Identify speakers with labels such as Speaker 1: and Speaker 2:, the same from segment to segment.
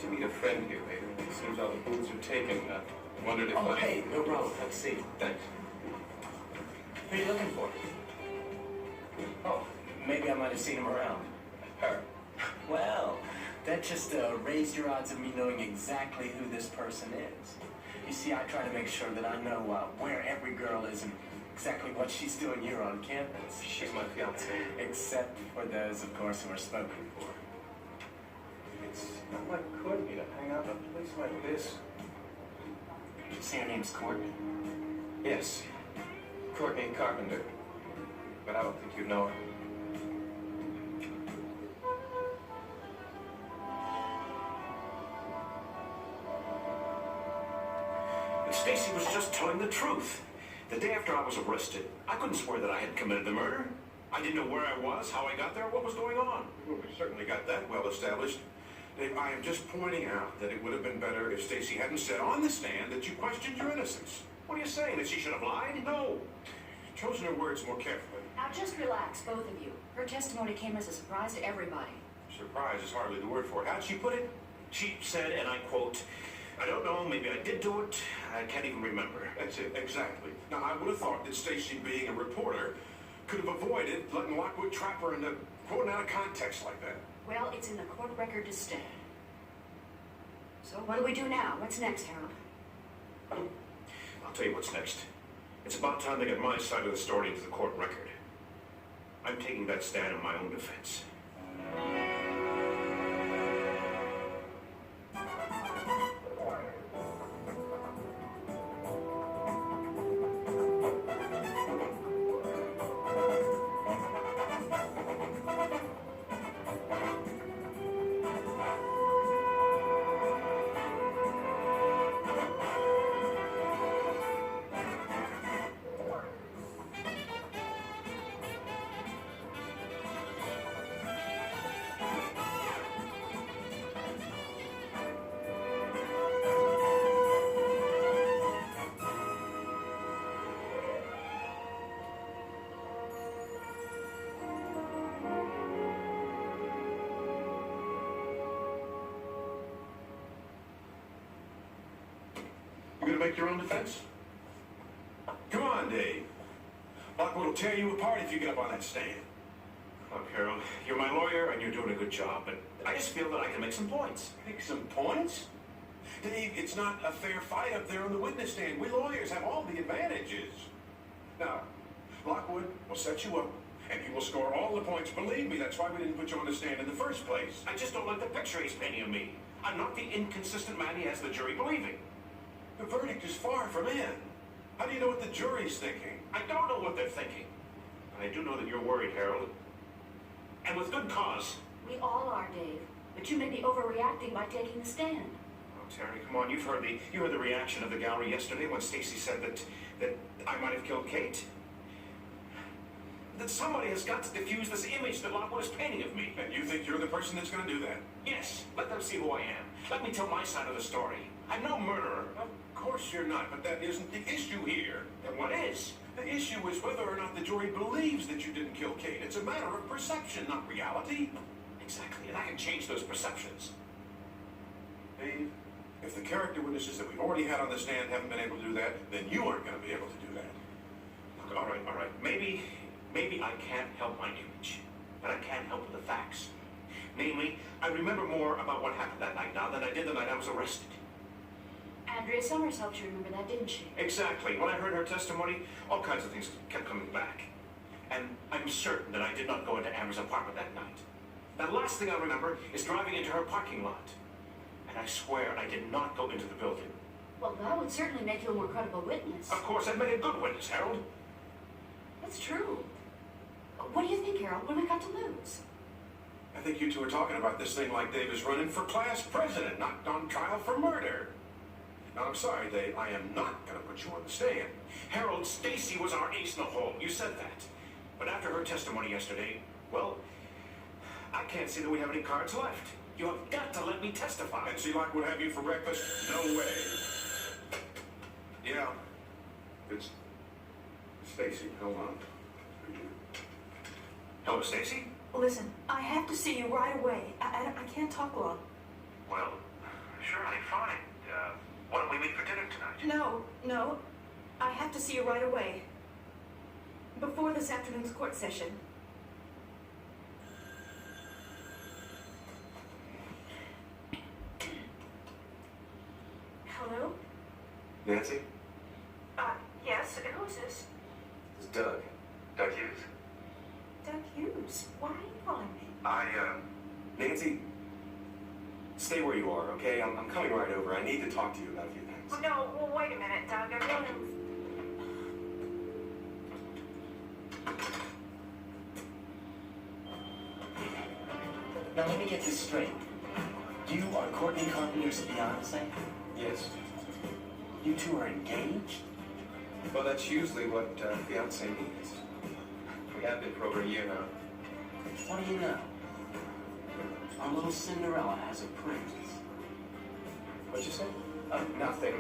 Speaker 1: to meet a friend here later. It seems all the booths are taken. Wondered if
Speaker 2: Hey, no problem. Have a seat.
Speaker 1: Thanks.
Speaker 2: Who are you looking for? Oh, maybe I might have seen him around. Her. Well, that just raised your odds of me knowing exactly who this person is. You see, I try to make sure that I know where every girl is and exactly what she's doing here on campus.
Speaker 1: She's my fiancée.
Speaker 2: Except for those, of course, who are spoken for.
Speaker 1: It's not like Courtney to hang out in a place like this.
Speaker 2: Did you say her name's Courtney?
Speaker 1: Yes. Courtney Carpenter. But I don't think you know her.
Speaker 3: Stacy was just telling the truth. The day after I was arrested, I couldn't swear that I had committed the murder. I didn't know where I was, how I got there, what was going on.
Speaker 4: Well, we certainly got that well established. Dave, I am just pointing out that it would have been better if Stacy hadn't said on the stand that you questioned your innocence.
Speaker 3: What are you saying, that she should have lied?
Speaker 4: No. Chosen her words more carefully.
Speaker 5: Now just relax, both of you. Her testimony came as a surprise to everybody.
Speaker 4: Surprise is hardly the word for it. How'd she put it?
Speaker 3: She said, and I quote, "I don't know, maybe I did do it. I can't even remember."
Speaker 4: That's it, exactly. Now, I would have thought that Stacy, being a reporter, could have avoided letting Lockwood trap her into quoting out of context like that.
Speaker 5: Well, it's in the court record to stay. So what do we do now? What's next, Harold?
Speaker 3: I'll tell you what's next. It's about time they get my side of the story into the court record. I'm taking that stand in my own defense.
Speaker 4: You gonna make your own defense? Come on, Dave. Lockwood will tear you apart if you get up on that stand.
Speaker 3: Look, Harold, you're my lawyer and you're doing a good job, but I just feel that I can make some points.
Speaker 4: Make some points? Dave, it's not a fair fight up there on the witness stand. We lawyers have all the advantages. Now, Lockwood will set you up, and he will score all the points. Believe me, that's why we didn't put you on the stand in the first place.
Speaker 3: I just don't like the picture he's painting of me. I'm not the inconsistent man he has the jury believing.
Speaker 4: The verdict is far from in. How do you know what the jury's thinking?
Speaker 3: I don't know what they're thinking. But I do know that you're worried, Harold. And with good cause.
Speaker 5: We all are, Dave. But you may be overreacting by taking the stand.
Speaker 3: Oh, Terry, come on. You heard the reaction of the gallery yesterday when Stacy said that I might have killed Kate. That somebody has got to diffuse this image that Lockwood is painting of me.
Speaker 4: And you think you're the person that's going to do that?
Speaker 3: Yes. Let them see who I am. Let me tell my side of the story. I'm no murderer.
Speaker 4: Of course you're not, but that isn't the issue here.
Speaker 3: Then what is?
Speaker 4: The issue is whether or not the jury believes that you didn't kill Kate. It's a matter of perception, not reality.
Speaker 3: Exactly, and I can change those perceptions.
Speaker 4: Dave, if the character witnesses that we've already had on the stand haven't been able to do that, then you aren't going to be able to do that.
Speaker 3: Look, all right. Maybe I can't help my image, but I can help with the facts. Namely, I remember more about what happened that night now than I did the night I was arrested.
Speaker 5: Andrea Summers helped you remember that, didn't she?
Speaker 3: Exactly. When I heard her testimony, all kinds of things kept coming back. And I'm certain that I did not go into Amber's apartment that night. The last thing I remember is driving into her parking lot. And I swear I did not go into the building.
Speaker 5: Well, that would certainly make you a more credible witness.
Speaker 3: Of course, I'd make a good witness, Harold.
Speaker 5: That's true. What do you think, Harold? What have we got to lose?
Speaker 4: I think you two are talking about this thing like Dave is running for class president, not on trial for murder. Now, I'm sorry, Dave, I am not going to put you on the stand.
Speaker 3: Harold, Stacy was our ace in the hole. You said that. But after her testimony yesterday, well, I can't see that we have any cards left. You have got to let me testify.
Speaker 4: And see Lockwood have you for breakfast? No way. Yeah. It's Stacy. Hold on.
Speaker 3: Hello, Stacy?
Speaker 6: Listen, I have to see you right away. I can't talk long.
Speaker 3: Well, fine. Why don't we meet for dinner tonight?
Speaker 5: No. I have to see you right away. Before this afternoon's court session. Hello?
Speaker 1: Nancy?
Speaker 5: Yes, who's this?
Speaker 1: It's Doug. Doug Hughes.
Speaker 5: Doug Hughes. Why are you calling me?
Speaker 1: Nancy, stay where you are, okay? I'm coming right over. I need to talk to you about a few things.
Speaker 5: No, well, wait a minute, Doug. I want to...
Speaker 2: Now let me get this straight. You are Courtney Carpenter's fiance?
Speaker 1: Yes.
Speaker 2: You two are engaged?
Speaker 1: Well, that's usually what fiancé means. We have been for over a year now.
Speaker 2: What do you know? Our little Cinderella has a prince.
Speaker 1: What'd you say?
Speaker 2: Nothing.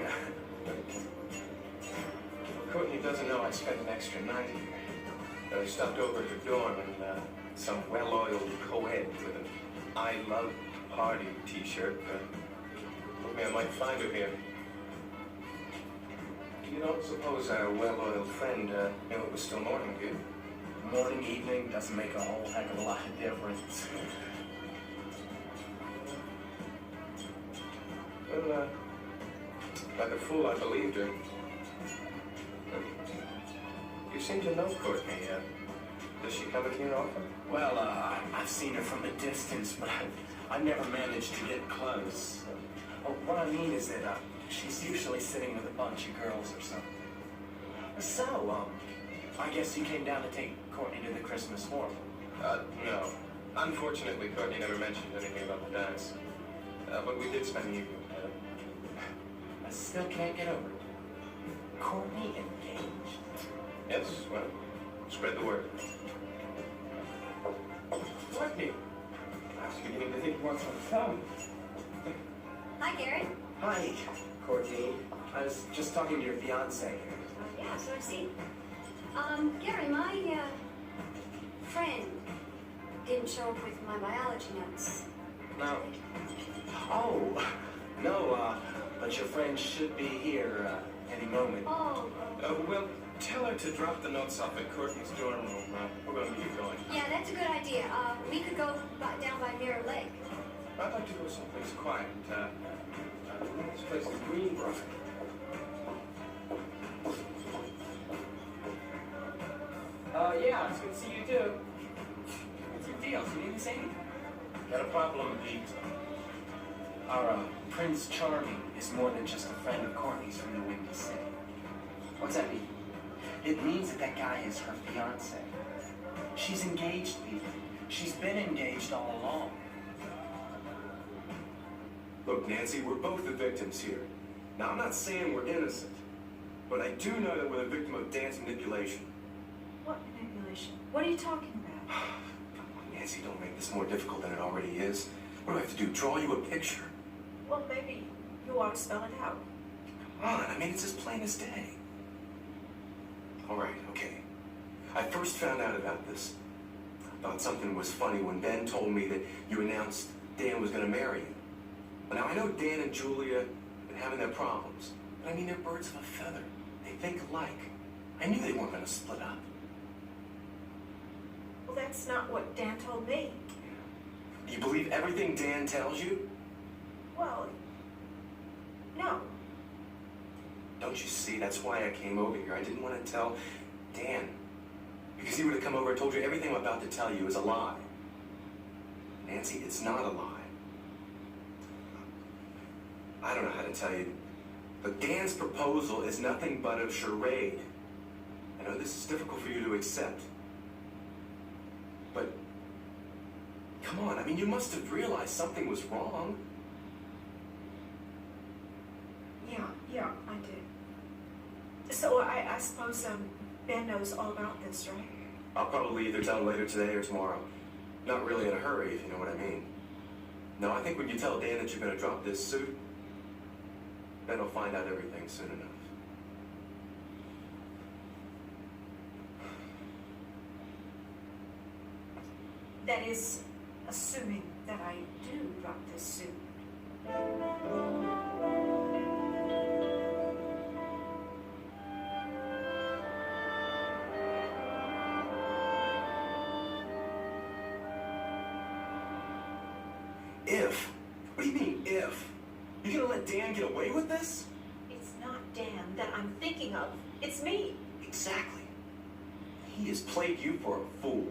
Speaker 1: Courtney doesn't know I spent an extra night here. I stopped over at her dorm and some well-oiled co-ed with an I Love Party t-shirt. Told me I might find her here. You don't suppose our well-oiled friend knew it was still morning, do you?
Speaker 2: Morning, evening, doesn't make a whole heck of a lot of difference.
Speaker 1: Well, like a fool, I believed her. You seem to know Courtney. Does she come in here often?
Speaker 2: Well, I've seen her from a distance, but I've never managed to get close. What I mean is that she's usually sitting with a bunch of girls or something. So, I guess you came down to take Courtney to the Christmas forum.
Speaker 1: No. Unfortunately, Courtney never mentioned anything about the dance. But we did spend the evening together.
Speaker 2: I still can't get over it. Courtney engaged?
Speaker 1: Yes, well, spread the word.
Speaker 2: Courtney!
Speaker 1: I was beginning to think once on the phone.
Speaker 5: Hi, Gary.
Speaker 2: Hi, Courtney. I was just talking to your fiance.
Speaker 5: Yeah, so I see. Gary, my, friend didn't show up with my biology notes.
Speaker 2: No. Oh, no, but your friend should be here any moment.
Speaker 5: Oh,
Speaker 1: Well, tell her to drop the notes off at Courtney's dorm room. We're going to get going.
Speaker 5: yeah, that's a good idea. We could go down by Mirror Lake.
Speaker 1: I'd like to go someplace quiet. This place is Greenbrier.
Speaker 2: Yeah, it's good to see you too. What's your deal? You need to say anything?
Speaker 1: Got a problem, Pete.
Speaker 2: Our Prince Charming is more than just a friend of Courtney's from the Windy City. What's that mean? It means that guy is her fiance. She's engaged, Pete. She's been engaged all along.
Speaker 1: Look, Nancy, we're both the victims here. Now, I'm not saying we're innocent, but I do know that we're the victim of dance manipulation.
Speaker 5: What manipulation? What are you talking about?
Speaker 1: Nancy, don't make this more difficult than it already is. What do I have to do? Draw you a picture?
Speaker 5: Well, maybe you ought to spell it out.
Speaker 1: Come on, I mean, it's as plain as day. All right, okay. I first found out about this. I thought something was funny when Ben told me that you announced Dan was going to marry you. Well, now, I know Dan and Julia have been having their problems, but I mean, they're birds of a feather. They think alike. I knew they weren't going to split up.
Speaker 5: Well, that's not what Dan told me.
Speaker 1: Do you believe everything Dan tells you?
Speaker 5: Well, no.
Speaker 1: Don't you see? That's why I came over here. I didn't want to tell Dan. Because he would have come over and told you everything I'm about to tell you is a lie. Nancy, it's not a lie. I don't know how to tell you, but Dan's proposal is nothing but a charade. I know this is difficult for you to accept. But, come on, I mean, you must have realized something was wrong.
Speaker 5: Yeah, I did. So I suppose Ben knows all about this, right?
Speaker 1: I'll probably either tell him later today or tomorrow. Not really in a hurry, if you know what I mean. No, I think when you tell Dan that you're going to drop this suit, Ben will find out everything soon enough.
Speaker 5: That is, assuming that I do drop this suit.
Speaker 1: If? What do you mean, if? You gonna let Dan get away with this?
Speaker 6: It's not Dan that I'm thinking of. It's me.
Speaker 1: Exactly. He has played you for a fool.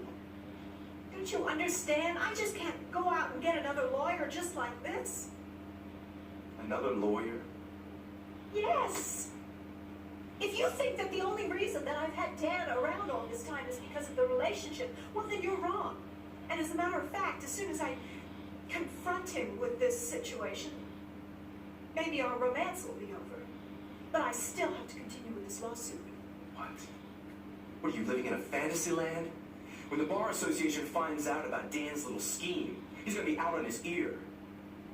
Speaker 6: Don't you understand? I just can't go out and get another lawyer just like this.
Speaker 1: Another lawyer?
Speaker 6: Yes. If you think that the only reason that I've had Dan around all this time is because of the relationship, well, then you're wrong. And as a matter of fact, as soon as I confront him with this situation, maybe our romance will be over. But I still have to continue with this lawsuit.
Speaker 1: What? What are you, living in a fantasy land? When the Bar Association finds out about Dan's little scheme, he's gonna be out on his ear.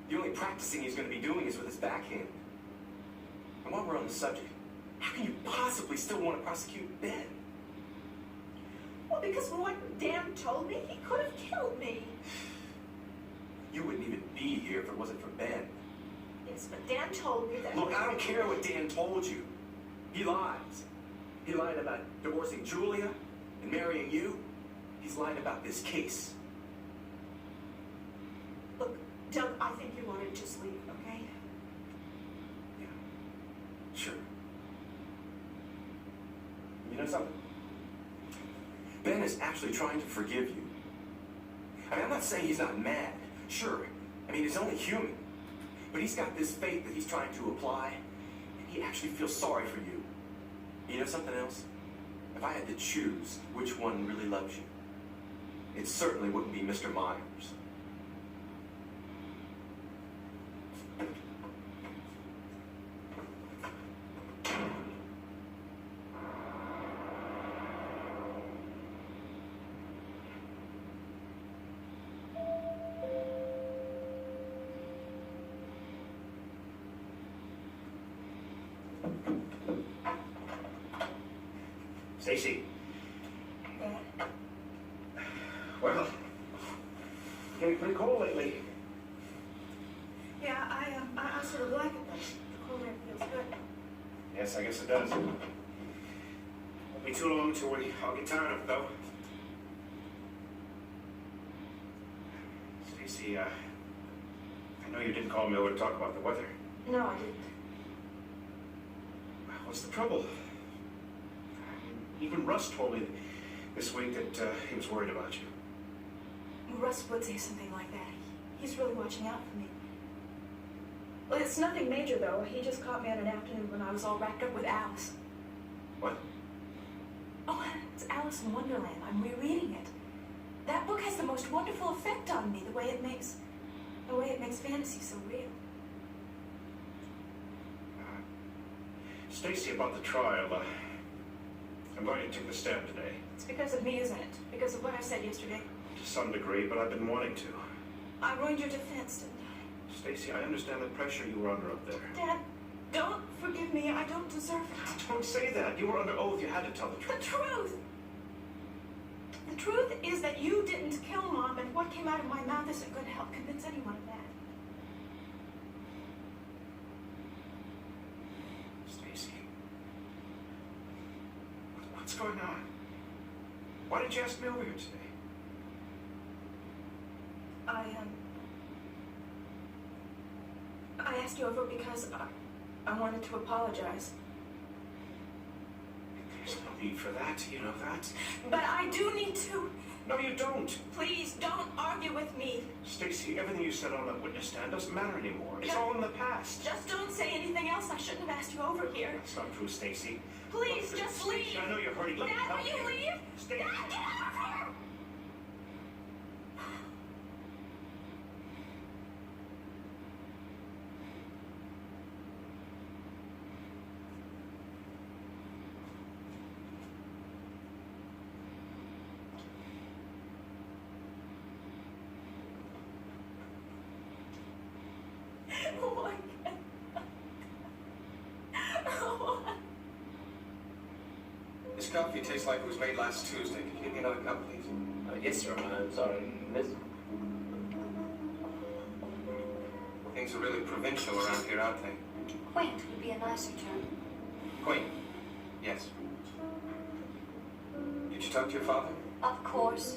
Speaker 1: The only practicing he's gonna be doing is with his backhand. And while we're on the subject, how can you possibly still want to prosecute Ben?
Speaker 6: Well, because from what Dan told me, he could have killed me.
Speaker 1: You wouldn't even be here if it wasn't for Ben.
Speaker 6: Yes, but Dan told me that...
Speaker 1: Look, I don't care what Dan told you. He lies. He lied about divorcing Julia and marrying you. He's lied about this case.
Speaker 6: Look, Doug, I think you want to just leave, okay?
Speaker 1: Yeah, sure. You know something? Ben is actually trying to forgive you. I mean, I'm not saying he's not mad. Sure. I mean, he's only human. But he's got this faith that he's trying to apply, and he actually feels sorry for you. You know something else? If I had to choose which one really loves you, it certainly wouldn't be Mr. Myers.
Speaker 3: Stacy. Well, it's getting pretty cold lately.
Speaker 6: Yeah, I sort of like it. The cold air feels good.
Speaker 3: Yes, I guess it does. Won't be too long till we all get tired of it, though. Stacy, I know you didn't call me over to talk about the weather.
Speaker 6: No, I didn't.
Speaker 3: What's the trouble? Even Russ told me this week that he was worried about you.
Speaker 6: Russ would say something like that. He's really watching out for me. Well, it's nothing major, though. He just caught me on an afternoon when I was all wrapped up with Alice.
Speaker 3: What?
Speaker 6: Oh, it's Alice in Wonderland. I'm rereading it. That book has the most wonderful effect on me, the way it makes fantasy so real.
Speaker 3: Stacy, about the trial, I'm going to take the stand today.
Speaker 6: It's because of me, isn't it? Because of what I said yesterday.
Speaker 3: To some degree, but I've been wanting to.
Speaker 6: I ruined your defense, didn't
Speaker 3: Stacy, I understand the pressure you were under up there.
Speaker 6: I? Dad, don't forgive me. I don't deserve it.
Speaker 3: Don't say that. You were under oath. You had to tell the
Speaker 6: The
Speaker 3: truth.
Speaker 6: truth! The truth is that you didn't kill Mom, and what came out of my mouth isn't going to help convince anyone of that.
Speaker 3: Stacy. What's going on? Why did you ask me over here today?
Speaker 6: I asked you over because I wanted to apologize.
Speaker 3: There's no need for that. You know that.
Speaker 6: But I do need to.
Speaker 3: No, you don't.
Speaker 6: Please, don't argue with me.
Speaker 3: Stacy, everything you said on that witness stand doesn't matter anymore. It's all in the past.
Speaker 6: Just don't say anything else. I shouldn't have asked you over here.
Speaker 3: That's not true, Stacy.
Speaker 6: Please,
Speaker 3: Look,
Speaker 6: just
Speaker 3: Stacy,
Speaker 6: leave.
Speaker 3: I know you're hurting. Let me
Speaker 6: Dad,
Speaker 3: help
Speaker 6: will you leave?
Speaker 3: Stacy.
Speaker 6: Dad, get out of here! Oh my God. Oh.
Speaker 7: This coffee tastes like it was made last Tuesday. Can you give me another cup, please?
Speaker 2: Yes, sir. I'm sorry. Miss?
Speaker 7: Things are really provincial around here, aren't they?
Speaker 5: Quaint would be a nicer term.
Speaker 7: Quaint. Yes. Did you talk to your father?
Speaker 5: Of course.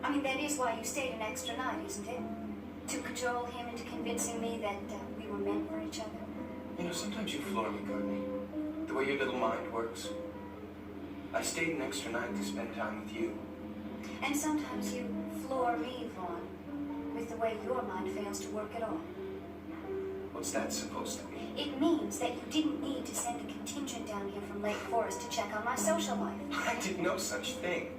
Speaker 5: I mean, that is why you stayed an extra night, isn't it? to cajole him into convincing me that we were meant for each other.
Speaker 1: You know, sometimes you floor me, Courtney. The way your little mind works. I stayed an extra night to spend time with you.
Speaker 5: And sometimes you floor me, Vaughn, with the way your mind fails to work at all.
Speaker 1: What's that supposed to mean?
Speaker 5: It means that you didn't need to send a contingent down here from Lake Forest to check on my social life.
Speaker 1: I did no such thing.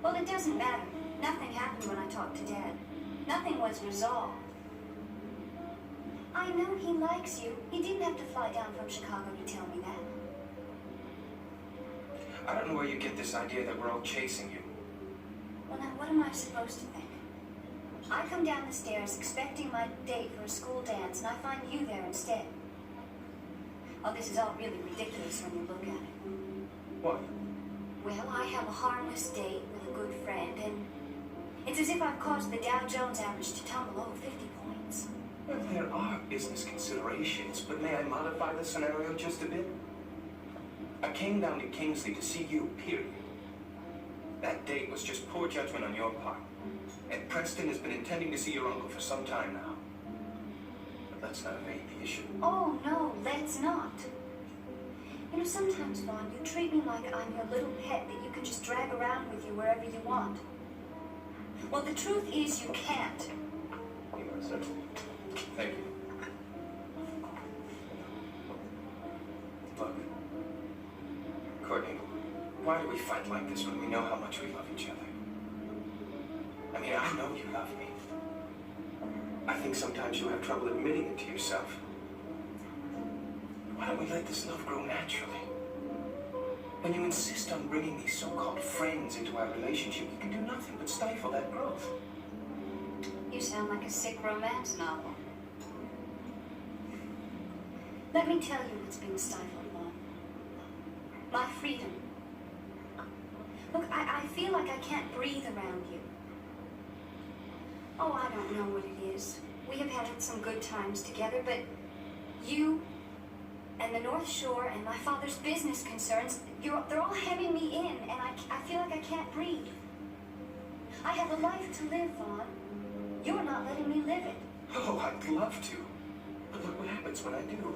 Speaker 5: Well, it doesn't matter. Nothing happened when I talked to Dad. Nothing was resolved. I know he likes you. He didn't have to fly down from Chicago to tell me that.
Speaker 1: I don't know where you get this idea that we're all chasing you.
Speaker 5: Well, now, what am I supposed to think? I come down the stairs expecting my date for a school dance, and I find you there instead. Oh, this is all really ridiculous when you look at it.
Speaker 1: What?
Speaker 5: Well, I have a harmless date with a good friend, and it's as if I've caused the Dow Jones average to tumble over 50 points.
Speaker 1: Well, there are business considerations, but may I modify the scenario just a bit? I came down to Kingsley to see you, period. That date was just poor judgment on your part. And Preston has been intending to see your uncle for some time now. But let's not evade the issue.
Speaker 5: Oh, no, let's not. You know, sometimes, Vaughn, you treat me like I'm your little pet that you can just drag around with you wherever you want. Well, the truth is you can't.
Speaker 1: You are, sir. Thank you. Look, Courtney, why do we fight like this when we know how much we love each other? I mean, I know you love me. I think sometimes you have trouble admitting it to yourself. Why don't we let this love grow naturally? When you insist on bringing these so-called friends into our relationship, you can do nothing but stifle that growth.
Speaker 5: You sound like a sick romance novel. Let me tell you what's being stifled, Vaughn. My freedom. Look, I feel like I can't breathe around you. Oh, I don't know what it is. We have had some good times together, but you and the North Shore and my father's business concerns, they're all hemming me in, and I feel like I can't breathe. I have a life to live, Vaughn. You're not letting me live it.
Speaker 1: Oh, I'd love to. But look what happens when I do.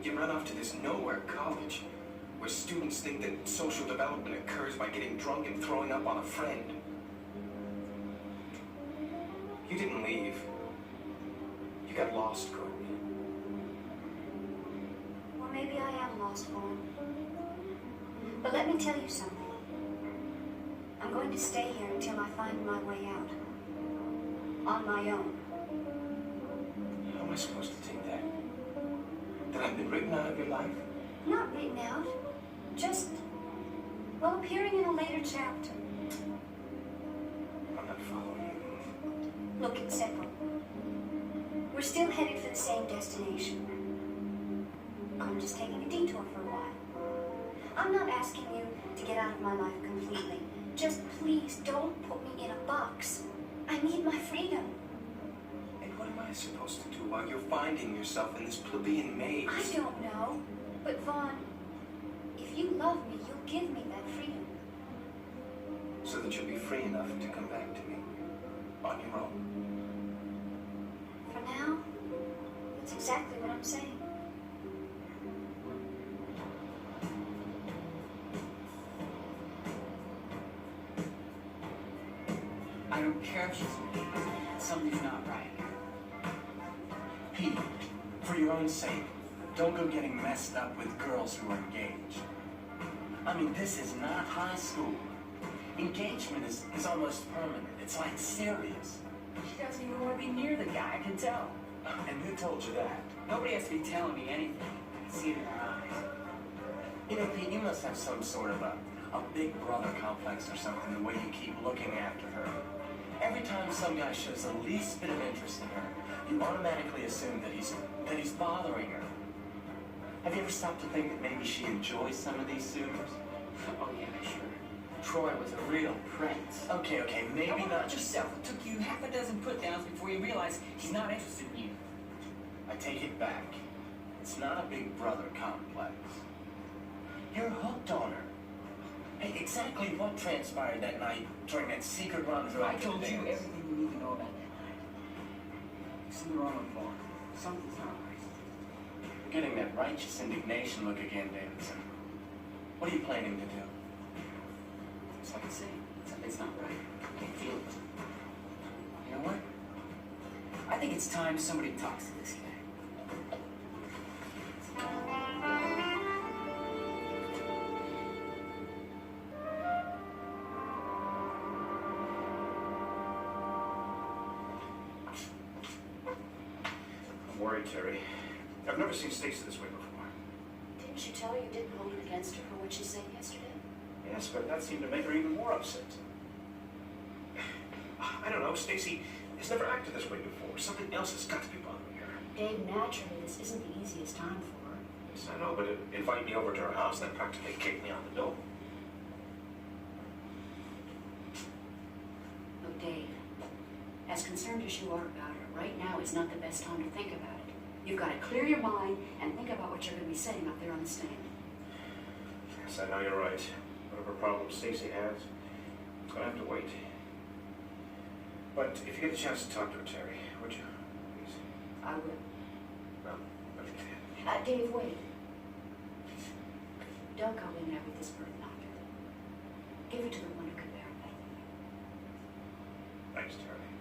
Speaker 1: You run off to this nowhere college, where students think that social development occurs by getting drunk and throwing up on a friend. You didn't leave. You got lost, Courtney.
Speaker 5: Well, maybe I am lost, Vaughn. But let me tell you something. I'm going to stay here until I find my way out. On my own.
Speaker 1: How am I supposed to take that? That I've been written out of your life?
Speaker 5: Not written out. Just, well, appearing in a later chapter.
Speaker 1: I'm not following you.
Speaker 5: Look, it's simple. We're still headed for the same destination. I'm just taking a detour for a while. I'm not asking you to get out of my life completely. Just please don't put me in a box. I need my freedom.
Speaker 1: And what am I supposed to do while you're finding yourself in this plebeian maze?
Speaker 5: I don't know. But Vaughn, if you love me, you'll give me that freedom.
Speaker 1: So that you'll be free enough to come back to me on your own.
Speaker 5: For now, that's exactly what I'm saying.
Speaker 2: I don't care if she's with me. Something's not right. Pete, for your own sake, don't go getting messed up with girls who are engaged. I mean, this is not high school. Engagement is almost permanent. It's like serious.
Speaker 8: She doesn't even want to be near the guy, I can tell.
Speaker 2: And who told you that?
Speaker 8: Nobody has to be telling me anything. I can see it in her eyes.
Speaker 2: You know, Pete, you must have some sort of a big brother complex or something, the way you keep looking after her. Every time some guy shows the least bit of interest in her, you automatically assume that he's bothering her. Have you ever stopped to think that maybe she enjoys some of these suitors?
Speaker 8: Oh, yeah, sure. Troy was a real prince.
Speaker 2: Okay, maybe
Speaker 8: Don't
Speaker 2: not.
Speaker 8: watch yourself. It took you half a dozen put-downs before you realized he's not interested in you.
Speaker 2: I take it back. It's not a big brother complex. You're hooked on her. Hey, exactly what transpired that night during that secret rendezvous?
Speaker 8: I told you everything you need to know about that night. Something wrong with Vaughn. Something's not right.
Speaker 2: You're getting that righteous indignation look again, Davidson. What are you planning to do?
Speaker 8: It's like I say, something's not right. I can feel it.
Speaker 2: You know what?
Speaker 8: I think it's time somebody talks to this guy.
Speaker 3: I'm worried, Terry. I've never seen Stacy this way before.
Speaker 9: Didn't you tell her you didn't hold it against her for what she said yesterday?
Speaker 3: Yes, but that seemed to make her even more upset. I don't know, Stacy has never acted this way before. Something else has got to be bothering her.
Speaker 9: Dave, naturally, this isn't the easiest time for her.
Speaker 3: Yes, I know, but invite me over to her house, then practically kick me out the door.
Speaker 9: Look, Dave, as concerned as you are about her, right now is not the best time to think about it. You've got to clear your mind and think about what you're going to be saying up there on the stand.
Speaker 3: Yes, I know you're right. Whatever problem Stacy has, it's going to have to wait. But if you get a chance to talk to her, Terry, would you? Please.
Speaker 9: I will.
Speaker 3: Well, okay.
Speaker 9: Dave, wait. Don't go in there with this burden on you. Give it to the one who can bear it better than you.
Speaker 3: Thanks, Terry.